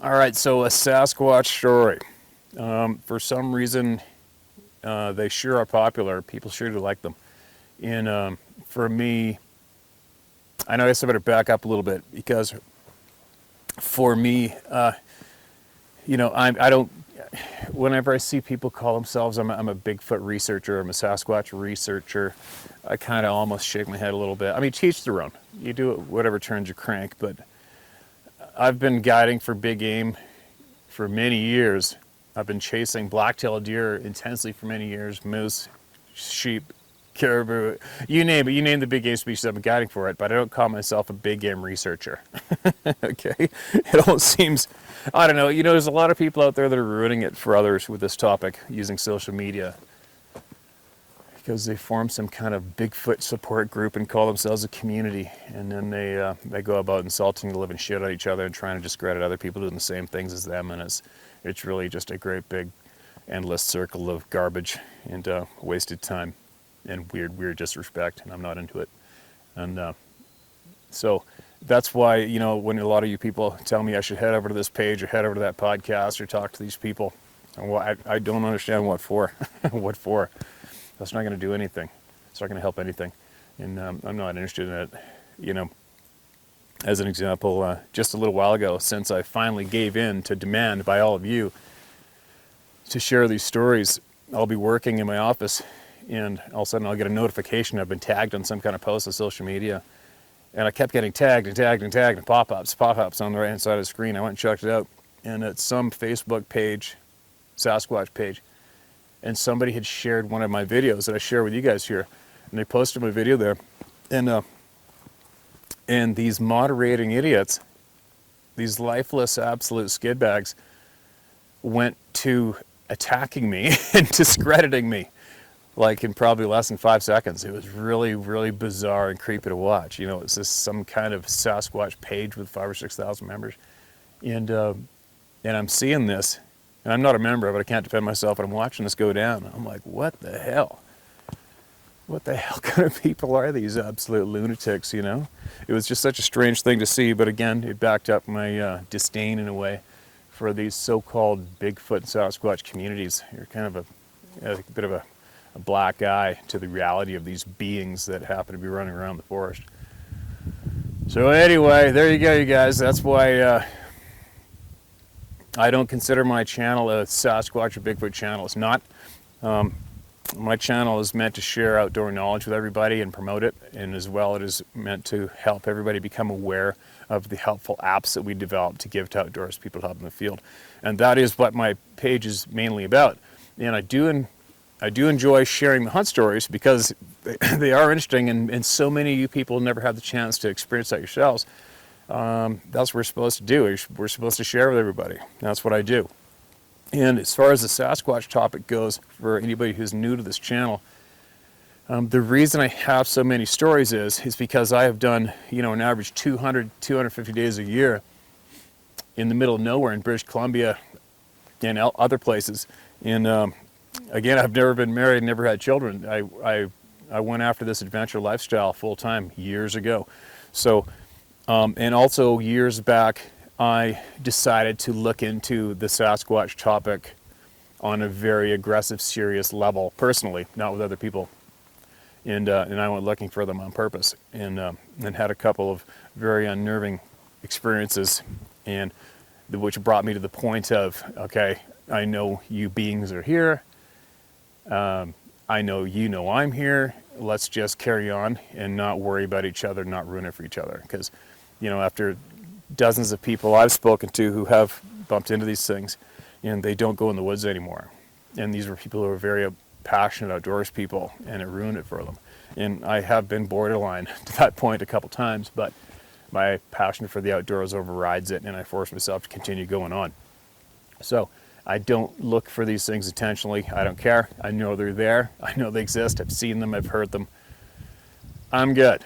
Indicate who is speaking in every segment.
Speaker 1: All right, so a Sasquatch story. For some reason, they sure are popular. People sure do like them. And for me, I know I guess I better back up a little bit because for me, I don't. Whenever I see people call themselves, I'm a Bigfoot researcher, I'm a Sasquatch researcher, I kind of almost shake my head a little bit. I mean, teach their own. You do it whatever turns your crank, but I've been guiding for big game for many years. I've been chasing black-tailed deer intensely for many years, moose, sheep, caribou, you name it. You name the big game species, I've been guiding for it, but I don't call myself a big game researcher. Okay? It almost seems, I don't know, there's a lot of people out there that are ruining it for others with this topic using social media because they form some kind of Bigfoot support group and call themselves a community, and then they go about insulting the living shit out of each other and trying to discredit other people doing the same things as them, and it's really just a great big endless circle of garbage and wasted time and weird disrespect, and I'm not into it. And so that's why, when a lot of you people tell me I should head over to this page or head over to that podcast or talk to these people, well, I don't understand what for. What for? That's not going to do anything. It's not going to help anything. And I'm not interested in it. As an example, just a little while ago, since I finally gave in to demand by all of you to share these stories, I'll be working in my office, and all of a sudden I'll get a notification I've been tagged on some kind of post on social media. And I kept getting tagged and pop-ups on the right-hand side of the screen. I went and checked it out, and it's some Facebook page, Sasquatch page, and somebody had shared one of my videos that I share with you guys here, and they posted my video there, and these moderating idiots, these lifeless absolute skidbags, went to attacking me and discrediting me, like in probably less than 5 seconds. It was really, really bizarre and creepy to watch. It's just some kind of Sasquatch page with 5,000 or 6,000 members, and I'm seeing this, and I'm not a member, but I can't defend myself, and I'm watching this go down. I'm like, what the hell? What the hell kind of people are these absolute lunatics, It was just such a strange thing to see, but again, it backed up my disdain in a way for these so-called Bigfoot and Sasquatch communities. You're kind of a bit of a black eye to the reality of these beings that happen to be running around the forest. So anyway, there you go, you guys. That's why I don't consider my channel a Sasquatch or Bigfoot channel. It's not. My channel is meant to share outdoor knowledge with everybody and promote it, and as well it is meant to help everybody become aware of the helpful apps that we develop to give to outdoors people to help in the field. And that is what my page is mainly about. And I do enjoy sharing the hunt stories because they are interesting, and so many of you people never have the chance to experience that yourselves. That's what we're supposed to do. We're supposed to share with everybody. That's what I do. And as far as the Sasquatch topic goes, for anybody who's new to this channel, the reason I have so many stories is because I have done, an average 200, 250 days a year in the middle of nowhere in British Columbia and other places. And again, I've never been married, never had children. I went after this adventure lifestyle full time years ago. So, and also years back, I decided to look into the Sasquatch topic on a very aggressive, serious level, personally, not with other people. And I went looking for them on purpose, and had a couple of very unnerving experiences, and which brought me to the point of, okay, I know you beings are here. I know I'm here. Let's just carry on and not worry about each other, not ruin it for each other. Because, after dozens of people I've spoken to who have bumped into these things, and they don't go in the woods anymore. And these were people who are very passionate outdoors people, and it ruined it for them. And I have been borderline to that point a couple times, but my passion for the outdoors overrides it, and I force myself to continue going on. So I don't look for these things intentionally. I don't care. I know they're there. I know they exist. I've seen them. I've heard them. I'm good.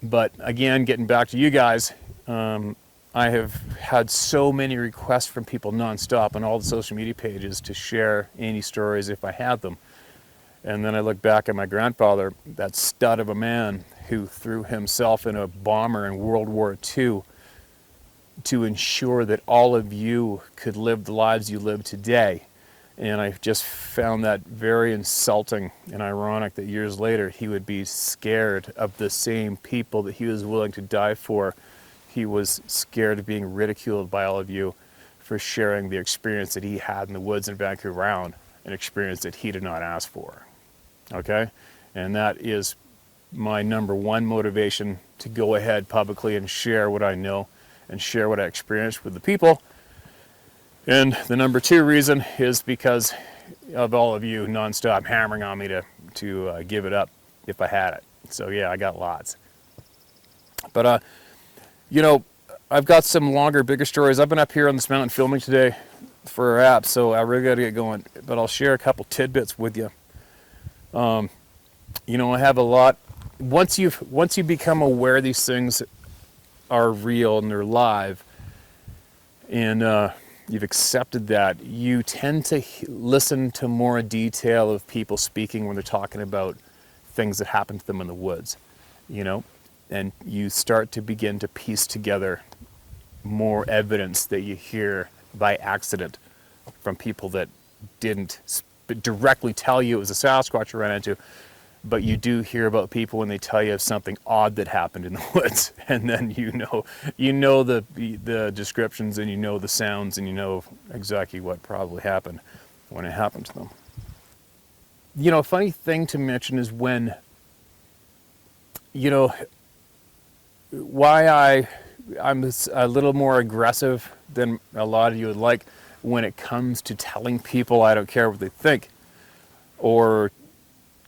Speaker 1: But again, getting back to you guys, I have had so many requests from people nonstop on all the social media pages to share any stories if I had them. And then I look back at my grandfather, that stud of a man who threw himself in a bomber in World War II to ensure that all of you could live the lives you live today. And I just found that very insulting and ironic that years later he would be scared of the same people that he was willing to die for. He was scared of being ridiculed by all of you for sharing the experience that he had in the woods in Vancouver Round, an experience that he did not ask for. Okay? And that is my number one motivation to go ahead publicly and share what I know and share what I experienced with the people. And the number two reason is because of all of you nonstop hammering on me to give it up if I had it. So yeah, I got lots. But you know, I've got some longer, bigger stories. I've been up here on this mountain filming today for our app, so I really got to get going. But I'll share a couple tidbits with you. You know, I have a lot. Once you become aware these things are real and they're live, and you've accepted that, you tend to listen to more detail of people speaking when they're talking about things that happen to them in the woods, you know, and you start to begin to piece together more evidence that you hear by accident from people that didn't directly tell you it was a Sasquatch you ran into, but you do hear about people when they tell you of something odd that happened in the woods, and then you know the descriptions, and you know the sounds, and you know exactly what probably happened when it happened to them. You know, a funny thing to mention is when, you know, why I'm a little more aggressive than a lot of you would like when it comes to telling people I don't care what they think, or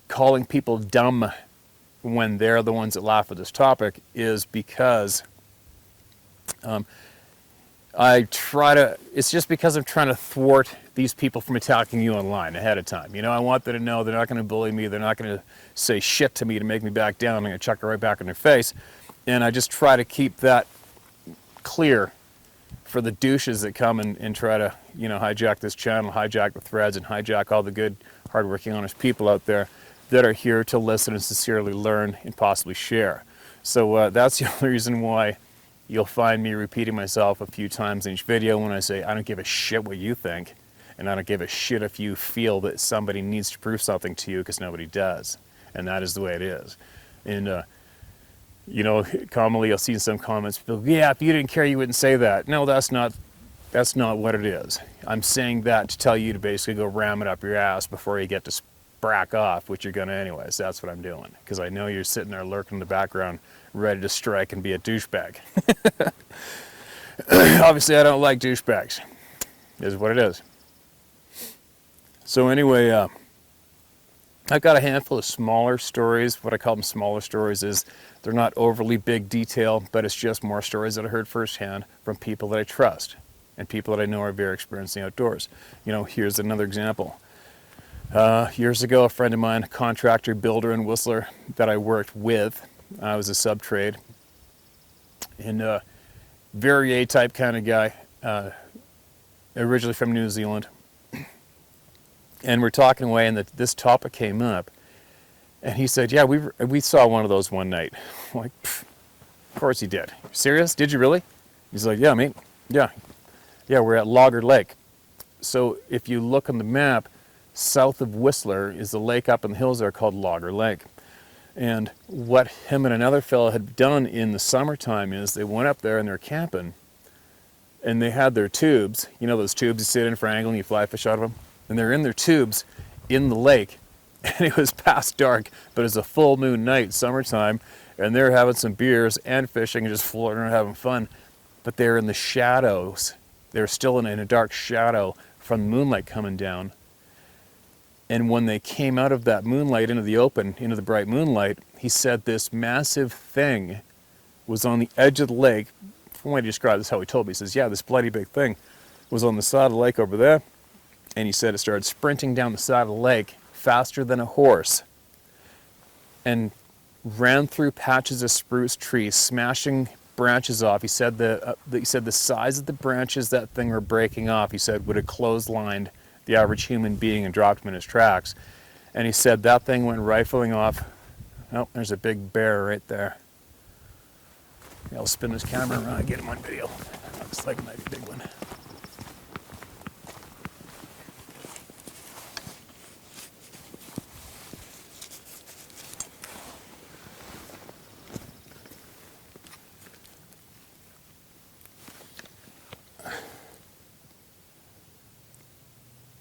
Speaker 1: calling people dumb when they're the ones that laugh at this topic, is because it's just because I'm trying to thwart these people from attacking you online ahead of time. You know, I want them to know they're not going to bully me, they're not going to say shit to me to make me back down, I'm going to chuck it right back in their face. And I just try to keep that clear for the douches that come and try to, you know, hijack this channel, hijack the threads, and hijack all the good, hardworking, honest people out there that are here to listen and sincerely learn and possibly share. So that's the only reason why you'll find me repeating myself a few times in each video when I say I don't give a shit what you think, and I don't give a shit if you feel that somebody needs to prove something to you, because nobody does. And that is the way it is. And you know, commonly you'll see some comments, people, yeah, if you didn't care you wouldn't say that. No, that's not what it is. I'm saying that to tell you to basically go ram it up your ass before you get to sprack off, which you're going to anyways. That's what I'm doing, because I know you're sitting there lurking in the background ready to strike and be a douchebag. Obviously I don't like douchebags, is what it is. So anyway, I've got a handful of smaller stories. What I call them smaller stories is they're not overly big detail, but it's just more stories that I heard firsthand from people that I trust and people that I know are very experienced in the outdoors. You know, here's another example. Years ago, a friend of mine, a contractor, builder, and whistler that I worked with, I was a sub-trade, and very A-type kind of guy, originally from New Zealand. And we're talking away, and this topic came up, and he said, yeah, we saw one of those one night. I'm like, of course he did. Serious? Did you really? He's like, yeah, mate. Yeah, we're at Logger Lake. So if you look on the map, south of Whistler is the lake up in the hills there called Logger Lake. And what him and another fellow had done in the summertime is they went up there and they're camping, and they had their tubes, you know those tubes you sit in for angling, you fly fish out of them? And they're in their tubes in the lake, and it was past dark, but it was a full moon night, summertime, and they're having some beers and fishing and just floating around having fun, but they're in the shadows. They're still in a dark shadow from the moonlight coming down. And when they came out of that moonlight into the open, into the bright moonlight, he said this massive thing was on the edge of the lake. From what he described, this is how he told me. He says, yeah, this bloody big thing was on the side of the lake over there. And he said it started sprinting down the side of the lake faster than a horse and ran through patches of spruce trees, smashing branches off. He said the size of the branches that thing were breaking off, he said, would have clotheslined the average human being and dropped him in his tracks. And he said that thing went rifling off. Oh, there's a big bear right there. I'll spin this camera around and get him on video. Looks like a mighty big one.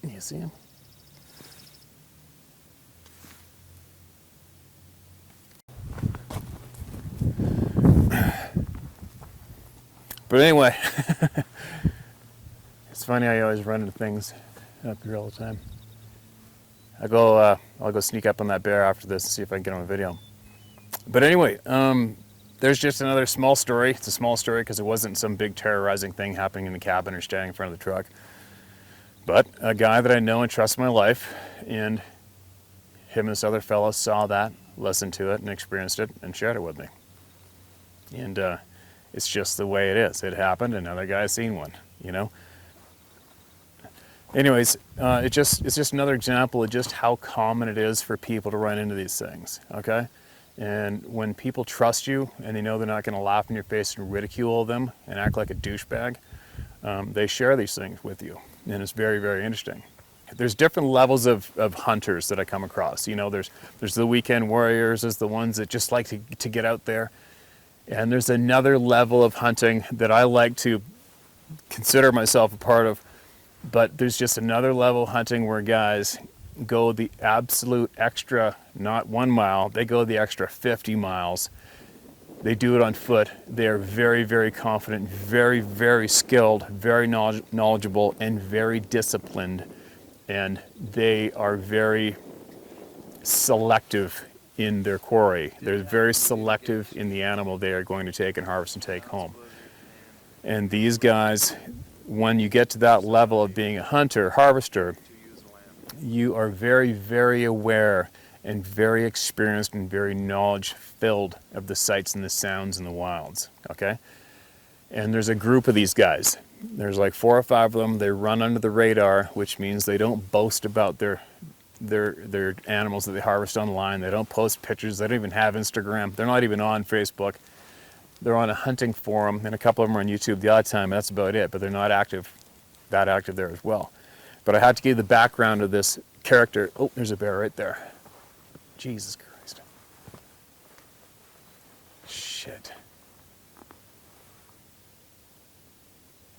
Speaker 1: You see him? But anyway, it's funny how you always run into things up here all the time. I'll go sneak up on that bear after this and see if I can get on a video. But anyway, there's just another small story. It's a small story because it wasn't some big terrorizing thing happening in the cabin or standing in front of the truck. But a guy that I know and trust in my life, and him and this other fellow saw that, listened to it, and experienced it, and shared it with me. And it's just the way it is. It happened, and another guy's seen one, you know? Anyways, it's just another example of just how common it is for people to run into these things, okay? And when people trust you and they know they're not going to laugh in your face and ridicule them and act like a douchebag, they share these things with you. And it's very, very interesting. There's different levels of hunters that I come across. You know, there's the weekend warriors, there's the ones that just like to get out there. And there's another level of hunting that I like to consider myself a part of. But there's just another level of hunting where guys go the absolute extra, not 1 mile, they go the extra 50 miles. They do it on foot. They are very, very confident, very, very skilled, very knowledgeable, and very disciplined. And they are very selective in their quarry. They're very selective in the animal they are going to take and harvest and take home. And these guys, when you get to that level of being a hunter, harvester, you are very, very aware and very experienced and very knowledge-filled of the sights and the sounds in the wilds, okay? And there's a group of these guys. There's like 4 or 5 of them. They run under the radar, which means they don't boast about their animals that they harvest online. They don't post pictures. They don't even have Instagram. They're not even on Facebook. They're on a hunting forum, and a couple of them are on YouTube the odd time, and that's about it. But they're not that active there as well. But I had to give the background of this character. Oh, there's a bear right there. Jesus Christ. Shit.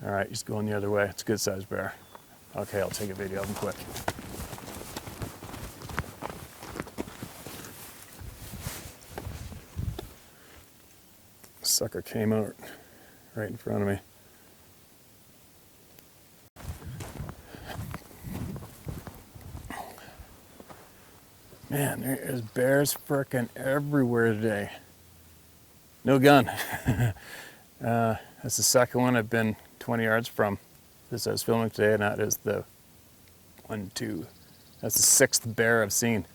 Speaker 1: All right, he's going the other way. It's a good sized bear. Okay, I'll take a video of him quick. Sucker came out right in front of me. Man, there is bears frickin' everywhere today. No gun. That's the second one I've been 20 yards from this I was filming today, and that is the 1, 2. That's the 6th bear I've seen.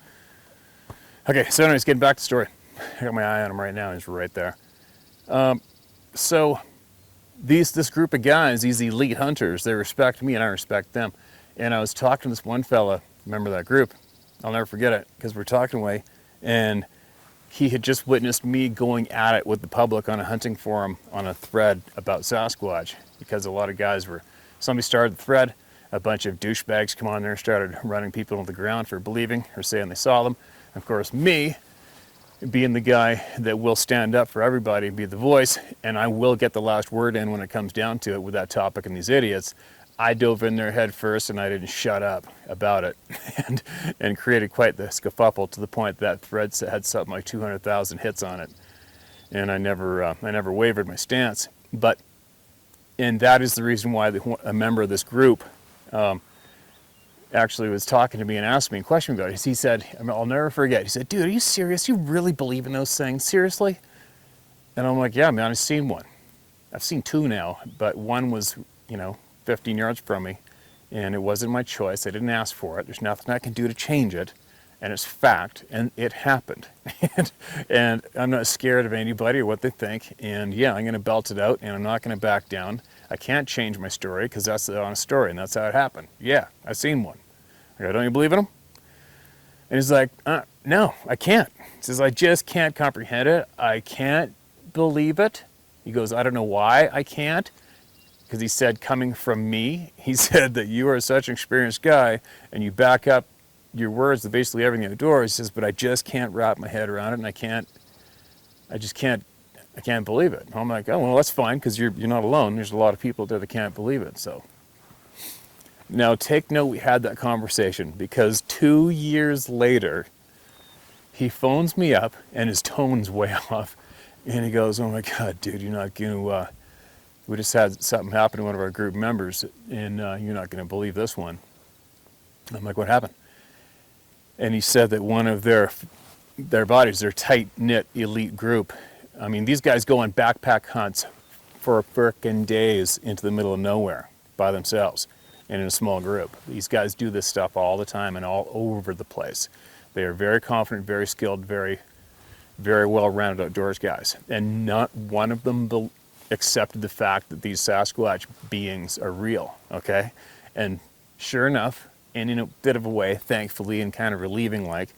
Speaker 1: Okay, so anyways, getting back to the story. I got my eye on him right now, he's right there. So this group of guys, these elite hunters, they respect me and I respect them. And I was talking to this one fella, remember that group? I'll never forget it, because we're talking away, and he had just witnessed me going at it with the public on a hunting forum on a thread about Sasquatch, because a lot of guys somebody started the thread, a bunch of douchebags come on there and started running people into the ground for believing or saying they saw them. Of course, me, being the guy that will stand up for everybody, be the voice, and I will get the last word in when it comes down to it with that topic and these idiots, I dove in there head first and I didn't shut up about it and created quite the scuffle to the point that thread had something like 200,000 hits on it. And I never wavered my stance. And that is the reason why a member of this group actually was talking to me and asked me a question about it. He said, I'll never forget, he said, dude, are you serious? You really believe in those things? Seriously? And I'm like, yeah, man, I've seen one. I've seen 2 now, but one was, 15 yards from me, and it wasn't my choice. I didn't ask for it. There's nothing I can do to change it, and it's fact, and it happened. And I'm not scared of anybody or what they think, and yeah, I'm going to belt it out, and I'm not going to back down. I can't change my story, because that's the honest story, and that's how it happened. Yeah, I've seen one. I go, don't you believe in them? And he's like, no, I can't. He says, I just can't comprehend it. I can't believe it. He goes, I don't know why I can't. because he said, coming from me, he said that you are such an experienced guy and you back up your words to basically everything outdoors. He says, but I just can't wrap my head around it, and I can't believe it. I'm like, oh, well, that's fine, because you're not alone. There's a lot of people there that can't believe it. So now take note, we had that conversation, because 2 years later, he phones me up and his tone's way off. And he goes, oh my God, dude, you're not going to, we just had something happen to one of our group members, and you're not going to believe this one. I'm like, what happened? And he said that one of their buddies, their tight-knit elite group, I mean, these guys go on backpack hunts for frickin' days into the middle of nowhere by themselves and in a small group. These guys do this stuff all the time and all over the place. They are very confident, very skilled, very, very well-rounded outdoors guys. And not one of them accepted the fact that these Sasquatch beings are real, okay? And sure enough, and in a bit of a way, thankfully, and kind of relieving like,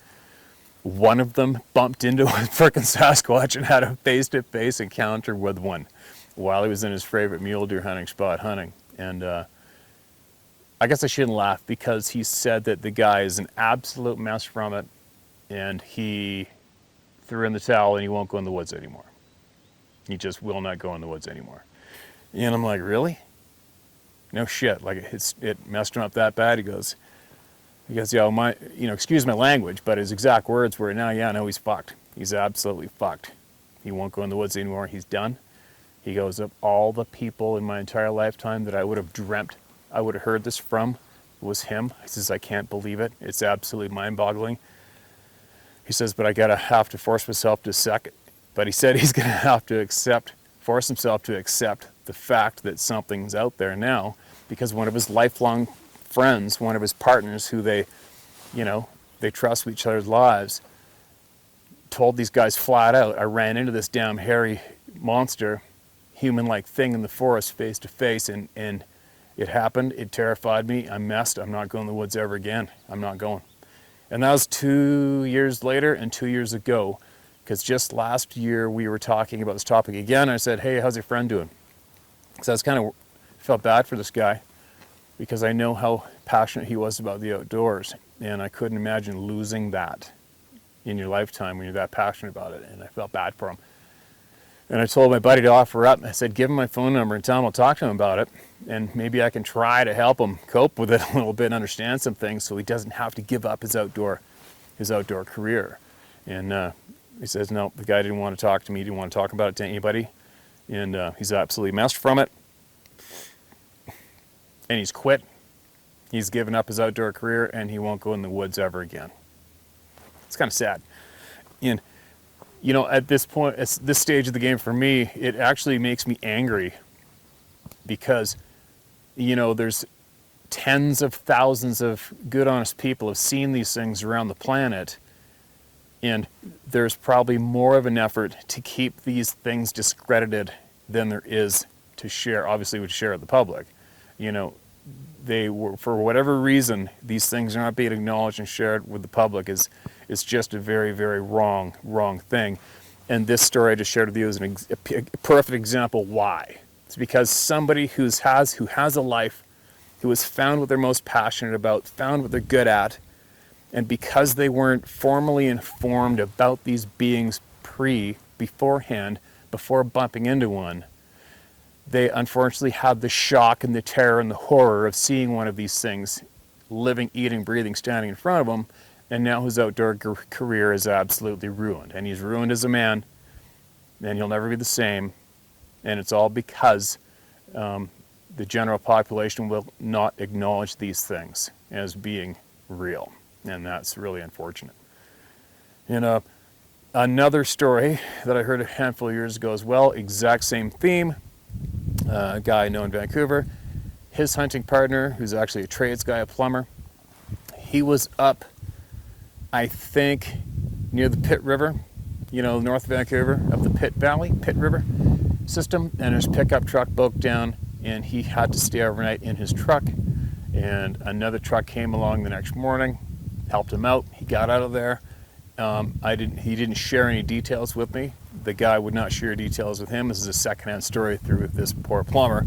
Speaker 1: one of them bumped into a frickin' Sasquatch and had a face-to-face encounter with one while he was in his favorite mule deer hunting spot hunting. And I guess I shouldn't laugh, because he said that the guy is an absolute mess from it, and he threw in the towel and he won't go in the woods anymore. He just will not go in the woods anymore. And I'm like, really? No shit, like it messed him up that bad? He goes, yeah, excuse my language, but his exact words were, no, he's fucked. He's absolutely fucked. He won't go in the woods anymore. He's done. He goes, of all the people in my entire lifetime that I would have dreamt I would have heard this from was him. He says, I can't believe it. It's absolutely mind-boggling. He says, but I have to force myself to accept it. But he said he's going to have to force himself to accept the fact that something's out there now, because one of his lifelong friends, one of his partners who they trust with each other's lives, told these guys flat out, I ran into this damn hairy monster, human-like thing in the forest face to face, and it happened, it terrified me, I'm messed, I'm not going in the woods ever again, I'm not going. And that was 2 years later and 2 years ago, because just last year we were talking about this topic again. I said, hey, how's your friend doing? Because I felt bad for this guy, because I know how passionate he was about the outdoors, and I couldn't imagine losing that in your lifetime when you're that passionate about it, and I felt bad for him. And I told my buddy to offer up. I said, give him my phone number and tell him I'll talk to him about it, and maybe I can try to help him cope with it a little bit and understand some things so he doesn't have to give up his outdoor career. And he says, no, the guy didn't want to talk to me, didn't want to talk about it to anybody, and he's absolutely messed from it. And he's quit. He's given up his outdoor career, and he won't go in the woods ever again. It's kind of sad. And at this point, at this stage of the game for me, it actually makes me angry, because, there's tens of thousands of good, honest people have seen these things around the planet, and there's probably more of an effort to keep these things discredited than there is to share, obviously, to share with the public. They were, for whatever reason, these things are not being acknowledged and shared with the public is just a very, very wrong thing. And this story I just shared with you is a perfect example why. It's because somebody who has a life, who has found what they're most passionate about, found what they're good at, and because they weren't formally informed about these beings beforehand, before bumping into one, they unfortunately had the shock and the terror and the horror of seeing one of these things living, eating, breathing, standing in front of them, and now his outdoor career is absolutely ruined. And he's ruined as a man, and he'll never be the same. And it's all because the general population will not acknowledge these things as being real. And that's really unfortunate. Another story that I heard a handful of years ago as well, exact same theme. A guy I know in Vancouver, his hunting partner, who's actually a trades guy, a plumber, he was up, I think, near the Pitt River, north of Vancouver, up the Pitt River system, and his pickup truck broke down, and he had to stay overnight in his truck. And another truck came along the next morning, helped him out. He got out of there. He didn't share any details with me. The guy would not share details with him. This is a secondhand story through this poor plumber.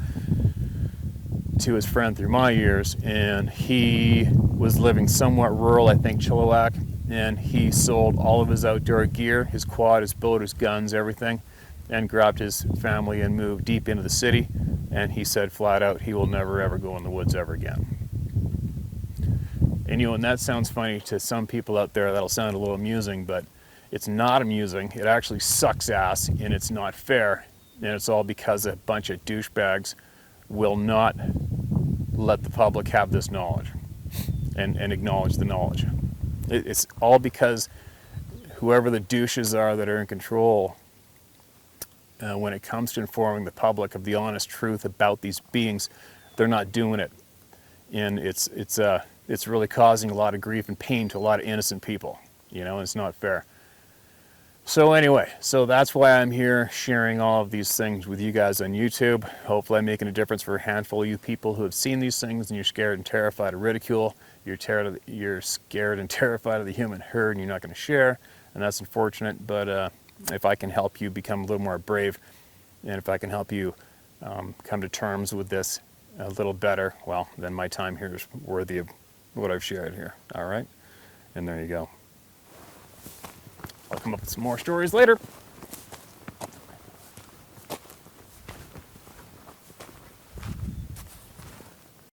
Speaker 1: to his friend through my years, and he was living somewhat rural, I think Chilliwack, and he sold all of his outdoor gear, his quad, his boat, his guns, everything, and grabbed his family and moved deep into the city. And he said flat out he will never ever go in the woods ever again. And and that sounds funny to some people out there. That'll sound a little amusing, but it's not amusing. It actually sucks ass, and it's not fair. And it's all because a bunch of douchebags will not let the public have this knowledge and acknowledge the knowledge. It's all because whoever the douches are that are in control when it comes to informing the public of the honest truth about these beings, they're not doing it. And it's really causing a lot of grief and pain to a lot of innocent people, and it's not fair. So anyway, so that's why I'm here sharing all of these things with you guys on YouTube. Hopefully I'm making a difference for a handful of you people who have seen these things and you're scared and terrified of ridicule. You're scared and terrified of the human herd and you're not going to share, and that's unfortunate, but if I can help you become a little more brave, and if I can help you come to terms with this a little better, well, then my time here is worthy of what I've shared here. All right? And there you go. I'll come up with some more stories later.